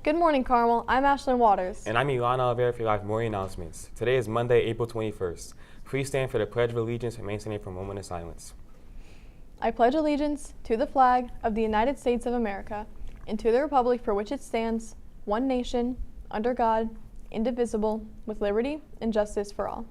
Good morning, Carmel. I'm Ashlyn Waters. And I'm Ilana Alvera for live morning announcements. Today is Monday, April 21st. Please stand for the Pledge of Allegiance and remain standing for a moment of silence. I pledge allegiance to the flag of the United States of America and to the republic for which it stands, one nation, under God, indivisible, with liberty and justice for all.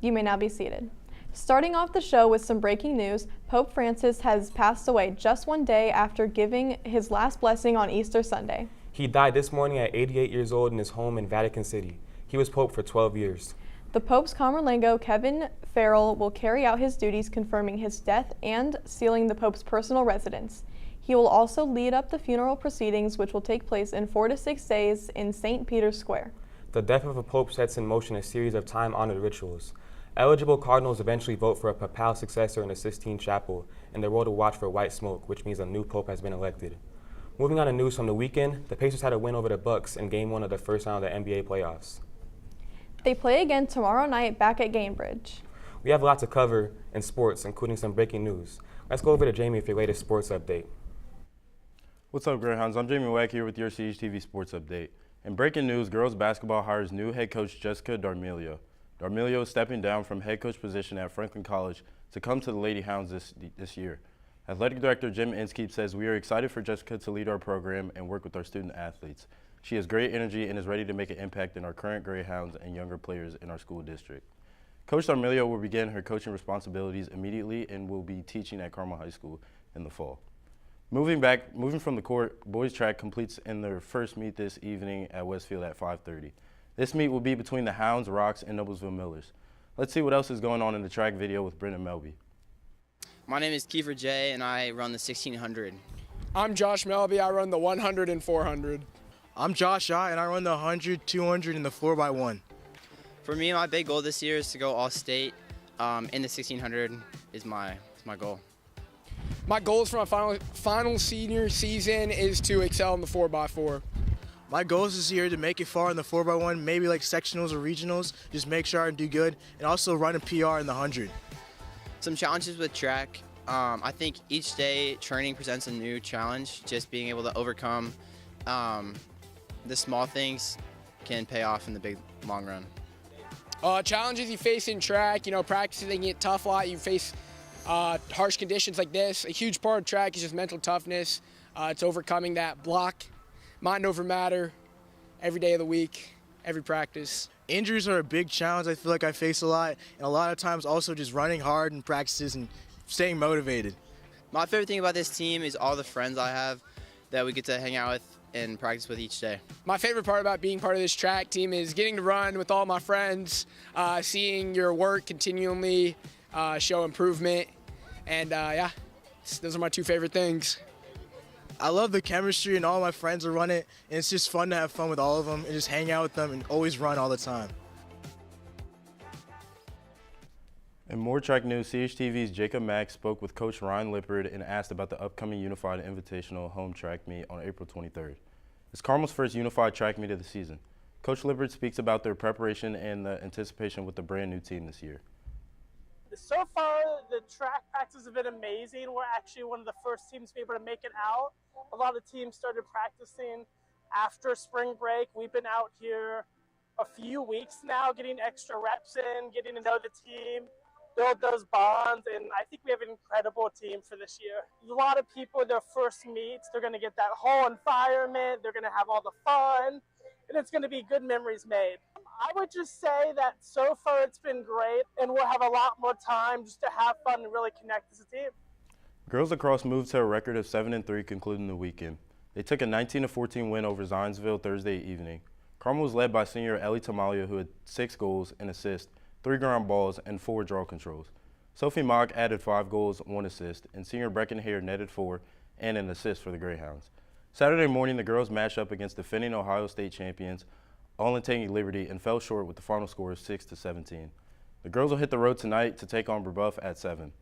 You may now be seated. Starting off the show with some breaking news, Pope Francis has passed away just one day after giving his last blessing on Easter Sunday. He died this morning at 88 years old in his home in Vatican City. He was Pope for 12 years. The Pope's Camerlengo, Kevin Farrell, will carry out his duties confirming his death and sealing the Pope's personal residence. He will also lead up the funeral proceedings, which will take place in 4 to 6 days in St. Peter's Square. The death of a pope sets in motion a series of time-honored rituals. Eligible cardinals eventually vote for a papal successor in the Sistine Chapel, and the world will watch for white smoke, which means a new pope has been elected. Moving on to news from the weekend, the Pacers had a win over the Bucks in Game 1 of the first round of the NBA playoffs. They play again tomorrow night back at Gamebridge. We have a lot to cover in sports, including some breaking news. Let's go over to Jamie for your latest sports update. What's up, Greyhounds? I'm Jamie Wack here with your CHTV sports update. In breaking news, girls basketball hires new head coach Jessica D'Armilio. D'Armilio is stepping down from head coach position at Franklin College to come to the Lady Hounds this year. Athletic Director Jim Inskeep says, "We are excited for Jessica to lead our program and work with our student athletes. She has great energy and is ready to make an impact in our current Greyhounds and younger players in our school district." Coach D'Armilio will begin her coaching responsibilities immediately and will be teaching at Carmel High School in the fall. Moving from the court, boys track completes in their first meet this evening at Westfield at 5:30. This meet will be between the Hounds, Rocks, and Noblesville Millers. Let's see what else is going on in the track video with Brendan Melby. My name is Kiefer J, and I run the 1600. I'm Josh Melby. I run the 100 and 400. I'm Josh I, and I run the 100, 200, and the 4x1. For me, my big goal this year is to go all-state. In the 1600 is my goal. My goals for my final senior season is to excel in the 4x4. My goal is this year to make it far in the 4x1, maybe like sectionals or regionals, just make sure I do good, and also run a PR in the 100. Some challenges with track. I think each day training presents a new challenge. Just being able to overcome the small things can pay off in the big long run. Challenges you face in track, practicing it tough a lot. You face harsh conditions like this. A huge part of track is just mental toughness. It's overcoming that block, mind over matter, every day of the week, every practice. Injuries are a big challenge I feel like I face a lot, and a lot of times also just running hard in practices and staying motivated. My favorite thing about this team is all the friends I have that we get to hang out with and practice with each day. My favorite part about being part of this track team is getting to run with all my friends, seeing your work continually show improvement, and those are my two favorite things. I love the chemistry and all my friends are running it, and it's just fun to have fun with all of them and just hang out with them and always run all the time. In more track news, CHTV's Jacob Mack spoke with Coach Ryan Lippard and asked about the upcoming Unified Invitational home track meet on April 23rd. It's Carmel's first unified track meet of the season. Coach Lippard speaks about their preparation and the anticipation with the brand new team this year. So far, the track practices have been amazing. We're actually one of the first teams to be able to make it out. A lot of teams started practicing after spring break. We've been out here a few weeks now, getting extra reps in, getting to know the team, build those bonds, and I think we have an incredible team for this year. A lot of people, their first meets, they're going to get that whole environment, they're going to have all the fun, and it's going to be good memories made. I would just say that so far it's been great, and we'll have a lot more time just to have fun and really connect as a team. Girls lacrosse moved to a record of 7-3 concluding the weekend. They took a 19-14 win over Zionsville Thursday evening. Carmel was led by senior Ellie Tamalia, who had 6 goals and assists, 3 ground balls, and 4 draw controls. Sophie Mock added 5 goals, 1 assist, and senior Brecken Hare netted 4 and an assist for the Greyhounds. Saturday morning, the girls matched up against defending Ohio State champions Olentangy Liberty and fell short with the final score of 6-17. The girls will hit the road tonight to take on Brebeuf at 7.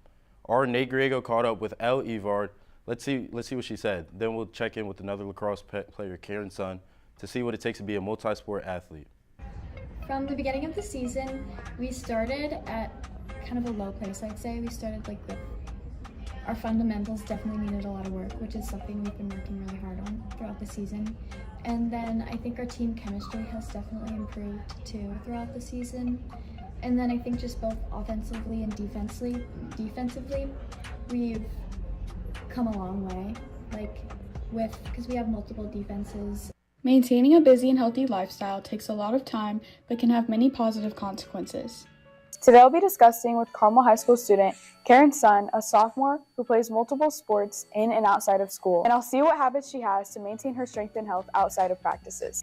Our Nate Griego caught up with Elle Evard. Let's see what she said. Then we'll check in with another lacrosse player, Karen Sun, to see what it takes to be a multi-sport athlete. From the beginning of the season, we started at kind of a low place, I'd say. We started like with our fundamentals definitely needed a lot of work, which is something we've been working really hard on throughout the season. And then I think our team chemistry has definitely improved too throughout the season. And then I think just both offensively and defensively, we've come a long way, because we have multiple defenses. Maintaining a busy and healthy lifestyle takes a lot of time, but can have many positive consequences. Today I'll be discussing with Carmel High School student Karen Sun, a sophomore who plays multiple sports in and outside of school, and I'll see what habits she has to maintain her strength and health outside of practices.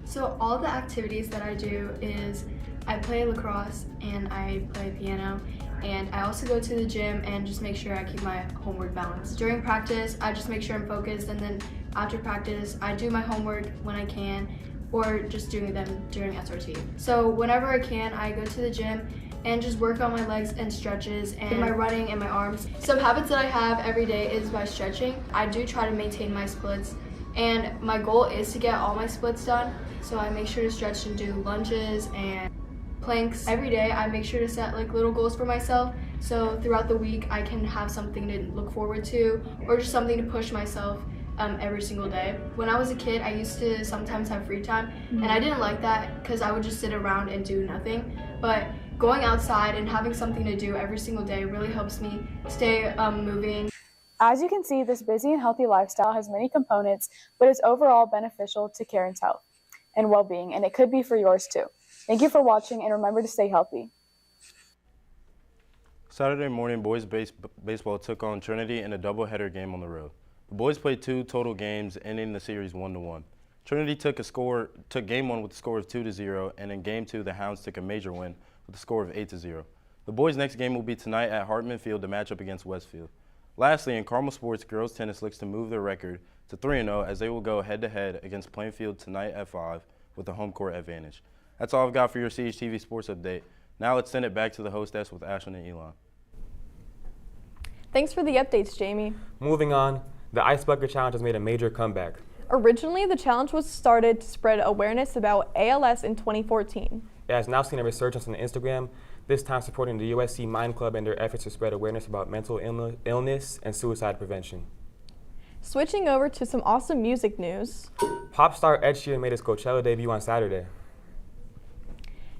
So all of the activities that I do is I play lacrosse and I play piano, and I also go to the gym and just make sure I keep my homework balanced. During practice, I just make sure I'm focused, and then after practice, I do my homework when I can, or just doing them during SRT. So whenever I can, I go to the gym and just work on my legs and stretches and my running and my arms. Some habits that I have every day is by stretching. I do try to maintain my splits, and my goal is to get all my splits done. So I make sure to stretch and do lunges and planks. Every day I make sure to set little goals for myself, so throughout the week I can have something to look forward to, or just something to push myself every single day. When I was a kid, I used to sometimes have free time, and I didn't like that because I would just sit around and do nothing. But going outside and having something to do every single day really helps me stay moving. As you can see, this busy and healthy lifestyle has many components, but is overall beneficial to Karen's health and well-being, and it could be for yours too. Thank you for watching, and remember to stay healthy. Saturday morning, boys baseball took on Trinity in a doubleheader game on the road. The boys played 2 total games, ending the series 1-1. Trinity took game 1 with a score of 2-0, and in game 2, the Hounds took a major win with a score of 8-0. The boys' next game will be tonight at Hartman Field to match up against Westfield. Lastly, in Carmel sports, girls tennis looks to move their record to 3-0 as they will go head-to-head against Plainfield tonight at 5 with a home court advantage. That's all I've got for your CHTV Sports Update. Now let's send it back to the hostess with Ashlyn and Elon. Thanks for the updates, Jamie. Moving on, the Ice Bucket Challenge has made a major comeback. Originally, the challenge was started to spread awareness about ALS in 2014. It has now seen a resurgence on Instagram, this time supporting the USC Mind Club in their efforts to spread awareness about mental illness and suicide prevention. Switching over to some awesome music news. Pop star Ed Sheeran made his Coachella debut on Saturday.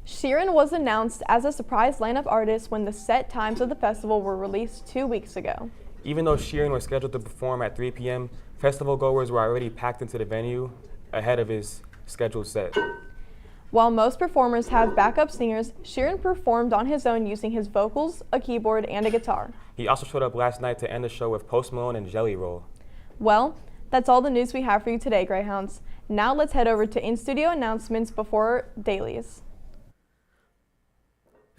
Sheeran was announced as a surprise lineup artist when the set times of the festival were released 2 weeks ago. Even though Sheeran was scheduled to perform at 3 p.m., festival goers were already packed into the venue ahead of his scheduled set. While most performers have backup singers, Sheeran performed on his own using his vocals, a keyboard, and a guitar. He also showed up last night to end the show with Post Malone and Jelly Roll. Well, that's all the news we have for you today, Greyhounds. Now let's head over to in-studio announcements before dailies.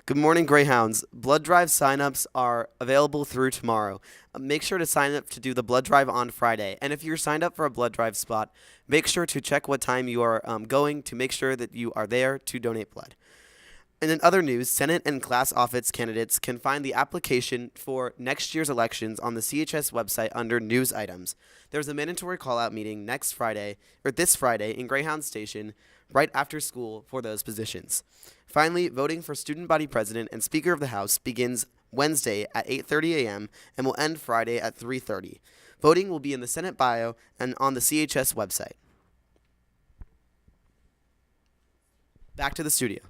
Good morning, Greyhounds. Blood drive signups are available through tomorrow. Make sure to sign up to do the blood drive on Friday. And if you're signed up for a blood drive spot, make sure to check what time you are going to make sure that you are there to donate blood. And in other news, Senate and class office candidates can find the application for next year's elections on the CHS website under news items. There's a mandatory call-out meeting this Friday in Greyhound Station right after school for those positions. Finally, voting for student body president and speaker of the House begins Wednesday at 8:30 a.m. and will end Friday at 3:30. Voting will be in the Senate bio and on the CHS website. Back to the studio.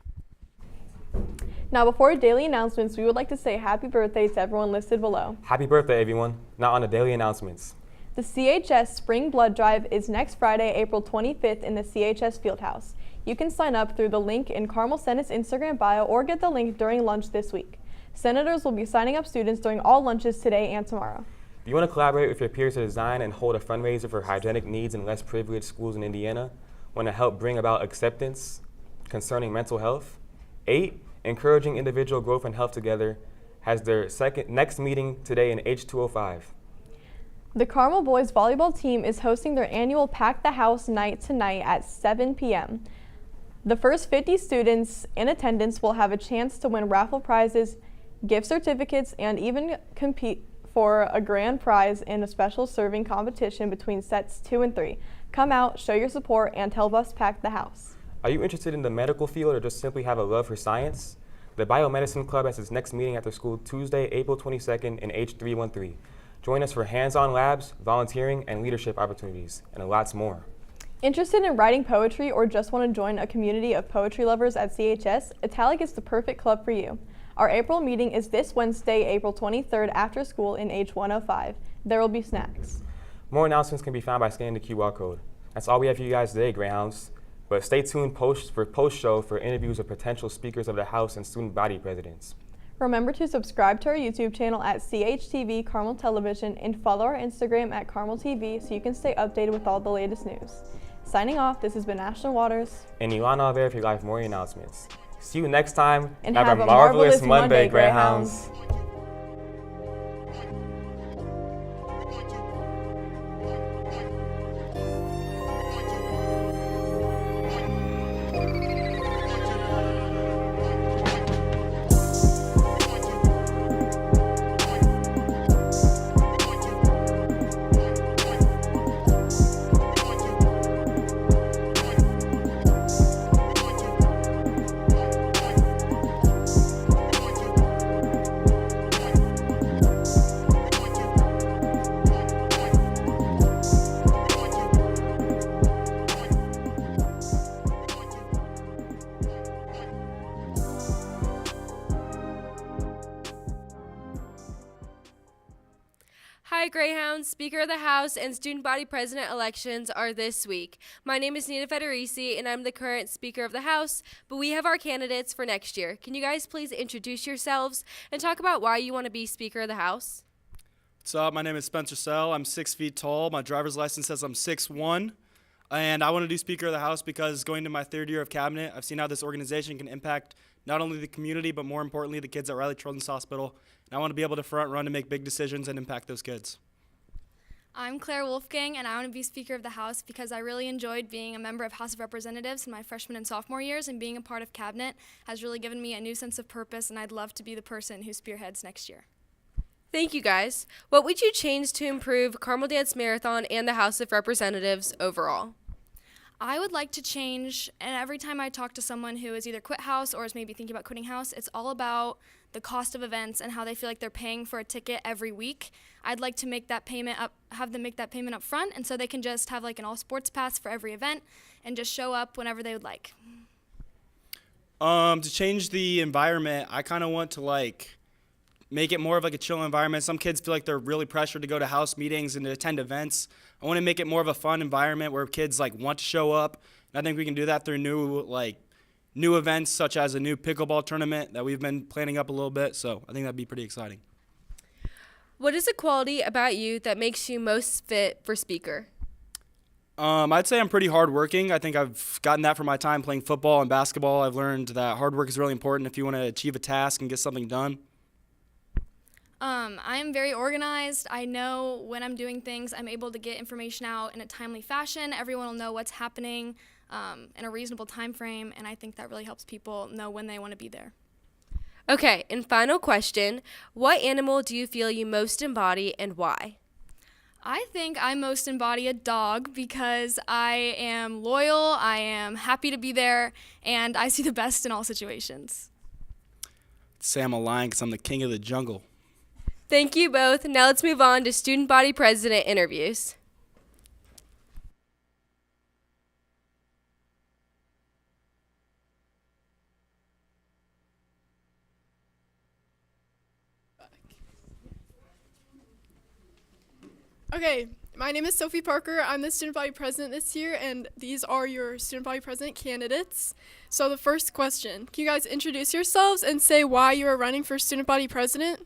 Now, before daily announcements, we would like to say happy birthday to everyone listed below. Happy birthday, everyone. Now on the daily announcements. The CHS Spring Blood Drive is next Friday, April 25th in the CHS Fieldhouse. You can sign up through the link in Carmel Senate's Instagram bio or get the link during lunch this week. Senators will be signing up students during all lunches today and tomorrow. Do you want to collaborate with your peers to design and hold a fundraiser for hygienic needs in less privileged schools in Indiana? Want to help bring about acceptance concerning mental health? 8. Encouraging individual growth and health together has their next meeting today in H205. The Carmel boys volleyball team is hosting their annual Pack the House night tonight at 7 p.m. The first 50 students in attendance will have a chance to win raffle prizes, gift certificates, and even compete for a grand prize in a special serving competition between sets 2 and 3. Come out, show your support, and help us pack the house. Are you interested in the medical field or just simply have a love for science? The Biomedicine Club has its next meeting after school Tuesday, April 22nd in H313. Join us for hands-on labs, volunteering, and leadership opportunities, and lots more. Interested in writing poetry or just want to join a community of poetry lovers at CHS? Italic is the perfect club for you. Our April meeting is this Wednesday, April 23rd after school in H105. There will be snacks. More announcements can be found by scanning the QR code. That's all we have for you guys today, Greyhounds. But stay tuned post-show for interviews with potential speakers of the House and student body presidents. Remember to subscribe to our YouTube channel at CHTV Carmel Television and follow our Instagram at Carmel TV so you can stay updated with all the latest news. Signing off, this has been Ashton Waters and Ilana Alvera for live morning announcements. See you next time, and have a marvelous Monday, Greyhounds. Hi, Greyhounds. Speaker of the House and Student Body President elections are this week. My name is Nina Federici, and I'm the current Speaker of the House, but we have our candidates for next year. Can you guys please introduce yourselves and talk about why you want to be Speaker of the House? What's up? My name is Spencer Sell. I'm 6 feet tall. My driver's license says I'm 6'1", and I want to do Speaker of the House because going to my third year of cabinet, I've seen how this organization can impact not only the community, but more importantly, the kids at Riley Children's Hospital. And I want to be able to front run and make big decisions and impact those kids. I'm Claire Wolfgang, and I want to be Speaker of the House because I really enjoyed being a member of House of Representatives in my freshman and sophomore years, and being a part of Cabinet has really given me a new sense of purpose, and I'd love to be the person who spearheads next year. Thank you, guys. What would you change to improve Carmel Dance Marathon and the House of Representatives overall? I would like to change, and every time I talk to someone who has either quit House or is maybe thinking about quitting House, it's all about the cost of events and how they feel like they're paying for a ticket every week. I'd like to make that payment up, have them make that payment up front, and so they can just have like an all sports pass for every event and just show up whenever they would like. To change the environment, I kind of want to make it more of like a chill environment. Some kids feel like they're really pressured to go to House meetings and to attend events. I want to make it more of a fun environment where kids want to show up. And I think we can do that through new events such as a new pickleball tournament that we've been planning up a little bit. So I think that'd be pretty exciting. What is a quality about you that makes you most fit for Speaker? I'd say I'm pretty hardworking. I think I've gotten that from my time playing football and basketball. I've learned that hard work is really important if you want to achieve a task and get something done. I am very organized. I know when I'm doing things, I'm able to get information out in a timely fashion. Everyone will know what's happening in a reasonable time frame, and I think that really helps people know when they want to be there. Okay, and final question. What animal do you feel you most embody and why? I think I most embody a dog because I am loyal, I am happy to be there, and I see the best in all situations. I'd say I'm a lion because I'm the king of the jungle. Thank you both. Now let's move on to student body president interviews. Okay, my name is Sophie Parker. I'm the student body president this year, and these are your student body president candidates. So the first question, can you guys introduce yourselves and say why you are running for student body president?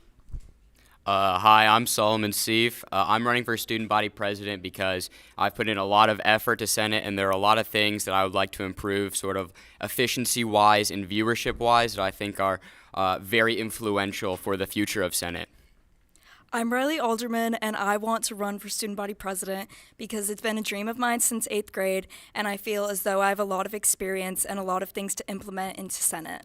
Hi, I'm Solomon Seif. I'm running for student body president because I've put in a lot of effort to Senate, and there are a lot of things that I would like to improve sort of efficiency-wise and viewership-wise that I think are very influential for the future of Senate. I'm Riley Alderman, and I want to run for student body president because it's been a dream of mine since 8th grade, and I feel as though I have a lot of experience and a lot of things to implement into Senate.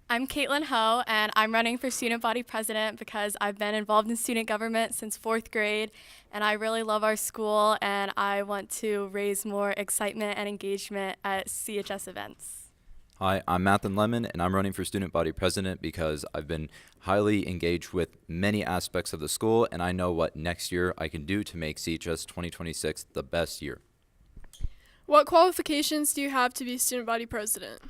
I'm Caitlin Ho, and I'm running for student body president because I've been involved in student government since 4th grade, and I really love our school, and I want to raise more excitement and engagement at CHS events. Hi, I'm Mathan Lemon, and I'm running for student body president because I've been highly engaged with many aspects of the school, and I know what next year I can do to make CHS 2026 the best year. What qualifications do you have to be student body president?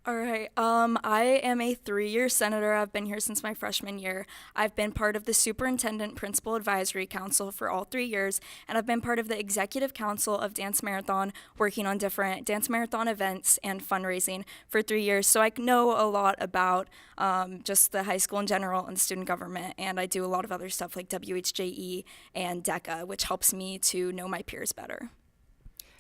All right. I am a 3-year senator. I've been here since my freshman year. I've been part of the Superintendent Principal Advisory Council for all 3 years, and I've been part of the Executive Council of Dance Marathon, working on different Dance Marathon events and fundraising for 3 years. So I know a lot about just the high school in general and student government, and I do a lot of other stuff like WHJE and DECA, which helps me to know my peers better.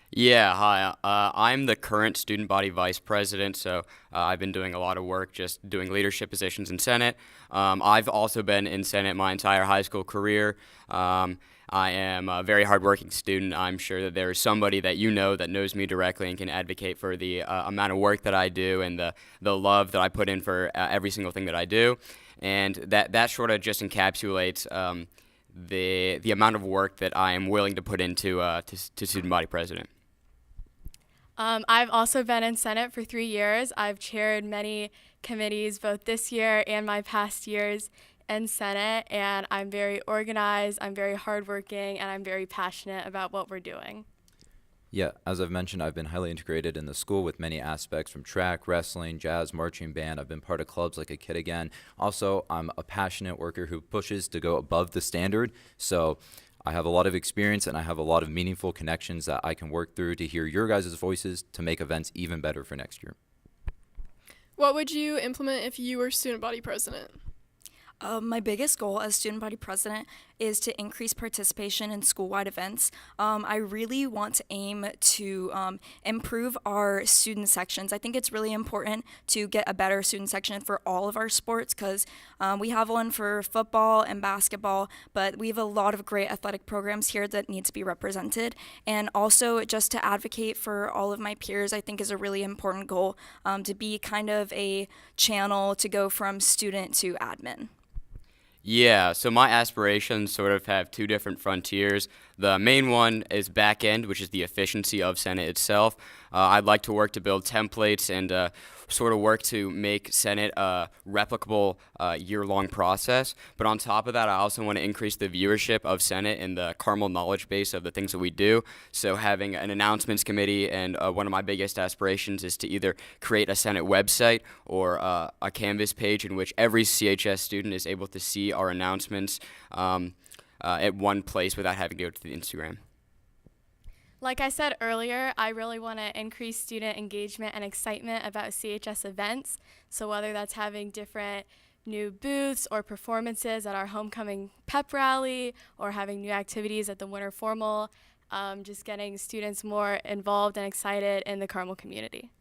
Yeah, hi. I'm the current student body vice president, so I've been doing a lot of work just doing leadership positions in Senate. I've also been in Senate my entire high school career. I am a very hardworking student. I'm sure that there is somebody that you know that knows me directly and can advocate for the amount of work that I do and the love that I put in for every single thing that I do. And that sort of just encapsulates the amount of work that I am willing to put into to student body president. I've also been in Senate for 3 years. I've chaired many committees both this year and my past years in Senate, and I'm very organized, I'm very hardworking, and I'm very passionate about what we're doing. Yeah, as I've mentioned, I've been highly integrated in the school with many aspects from track, wrestling, jazz, marching band. I've been part of clubs like a kid again. Also, I'm a passionate worker who pushes to go above the standard. So I have a lot of experience and I have a lot of meaningful connections that I can work through to hear your guys' voices to make events even better for next year. What would you implement if you were student body president? My biggest goal as student body president is to increase participation in school-wide events. I really want to aim to improve our student sections. I think it's really important to get a better student section for all of our sports because we have one for football and basketball, but we have a lot of great athletic programs here that need to be represented. And also just to advocate for all of my peers, I think is a really important goal, to be kind of a channel to go from student to admin. Yeah, so my aspirations sort of have two different frontiers. The main one is back end, which is the efficiency of Senate itself. I'd like to work to build templates and sort of work to make Senate a replicable year-long process. But on top of that, I also want to increase the viewership of Senate and the Carmel knowledge base of the things that we do. So having an announcements committee, and one of my biggest aspirations is to either create a Senate website or a Canvas page in which every CHS student is able to see our announcements at one place without having to go to the Instagram. Like I said earlier, I really want to increase student engagement and excitement about CHS events. So whether that's having different new booths or performances at our homecoming pep rally or having new activities at the winter formal, just getting students more involved and excited in the Carmel community.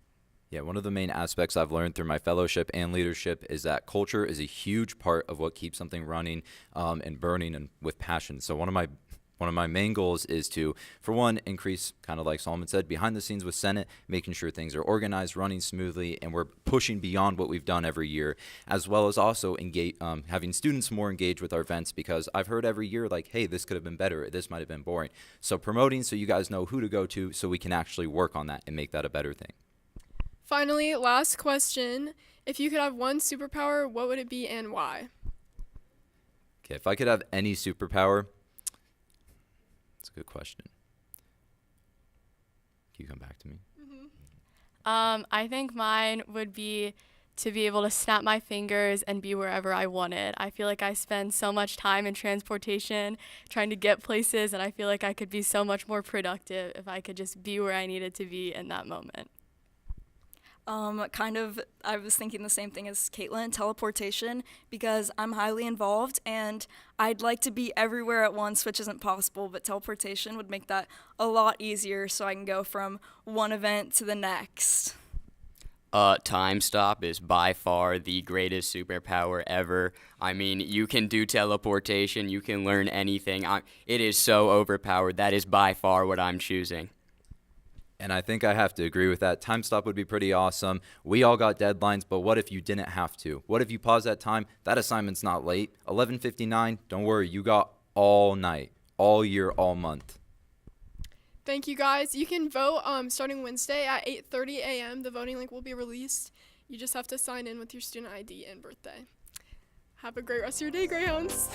Yeah, one of the main aspects I've learned through my fellowship and leadership is that culture is a huge part of what keeps something running and burning and with passion. So one of my main goals is to, for one, increase, kind of like Solomon said, behind the scenes with Senate, making sure things are organized, running smoothly, and we're pushing beyond what we've done every year, as well as also having students more engaged with our events, because I've heard every year, like, hey, this could have been better, this might have been boring. So promoting so you guys know who to go to so we can actually work on that and make that a better thing. Finally, last question. If you could have one superpower, what would it be and why? Okay, if I could have any superpower, that's a good question. Can you come back to me? I think mine would be to be able to snap my fingers and be wherever I wanted. I feel like I spend so much time in transportation trying to get places, and I feel like I could be so much more productive if I could just be where I needed to be in that moment. I was thinking the same thing as Caitlin, teleportation, because I'm highly involved and I'd like to be everywhere at once, which isn't possible, but teleportation would make that a lot easier so I can go from one event to the next. Time stop is by far the greatest superpower ever. I mean, you can do teleportation, you can learn anything. It is so overpowered. That is by far what I'm choosing. And I think I have to agree with that. Time stop would be pretty awesome. We all got deadlines, but what if you didn't have to? What if you pause that time? That assignment's not late. 11:59, don't worry, you got all night, all year, all month. Thank you, guys. You can vote starting Wednesday at 8:30 a.m. The voting link will be released. You just have to sign in with your student ID and birthday. Have a great rest of your day, Greyhounds.